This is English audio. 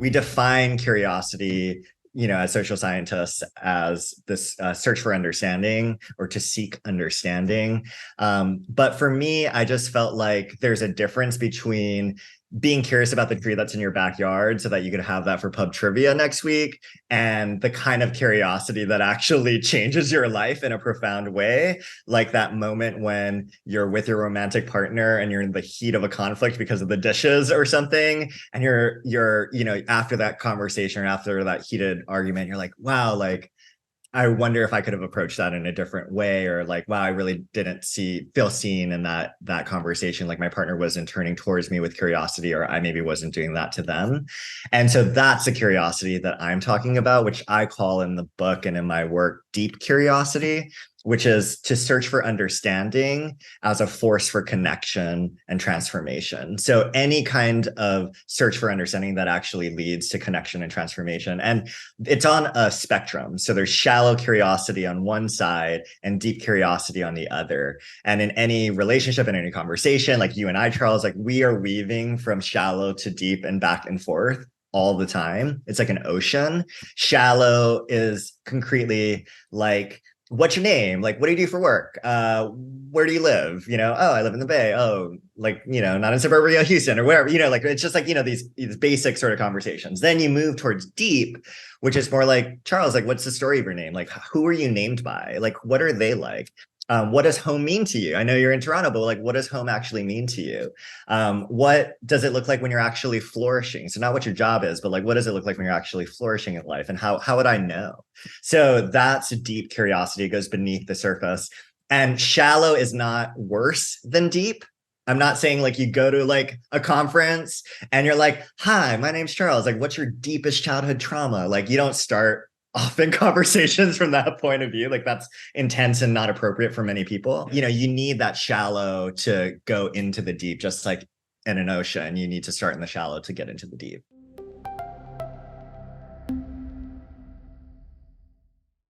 we define curiosity, as social scientists, as this search for understanding or to seek understanding. But for me, I just felt like there's a difference between being curious about the tree that's in your backyard so that you could have that for pub trivia next week, and the kind of curiosity that actually changes your life in a profound way, like that moment when you're with your romantic partner and you're in the heat of a conflict because of the dishes or something, and you're after that conversation or after that heated argument, you're like, wow, like I wonder if I could have approached that in a different way, or like, wow, I really didn't feel seen in that conversation. Like my partner wasn't turning towards me with curiosity, or I maybe wasn't doing that to them. And so that's the curiosity that I'm talking about, which I call in the book and in my work deep curiosity, which is to search for understanding as a force for connection and transformation. So any kind of search for understanding that actually leads to connection and transformation. And it's on a spectrum. So there's shallow curiosity on one side and deep curiosity on the other. And in any relationship, in any conversation, like you and I, Charles, like we are weaving from shallow to deep and back and forth all the time. It's like an ocean. Shallow is concretely like, what's your name? Like, what do you do for work? Where do you live? Oh, I live in the Bay. Oh, like, not in suburbia Houston or wherever, like, it's just like, these basic sort of conversations. Then you move towards deep, which is more like, Charles, like, what's the story of your name? Like, who are you named by? Like, what are they like? What does home mean to you? I know you're in Toronto, but like, what does home actually mean to you? What does it look like when you're actually flourishing? So not what your job is, but like, what does it look like when you're actually flourishing in life? And how would I know? So that's deep curiosity. It goes beneath the surface. And shallow is not worse than deep. I'm not saying like you go to like a conference and you're like, hi, my name's Charles. Like, what's your deepest childhood trauma? Like, you don't start often conversations from that point of view. Like, that's intense and not appropriate for many people. You need that shallow to go into the deep, just like in an ocean, you need to start in the shallow to get into the deep.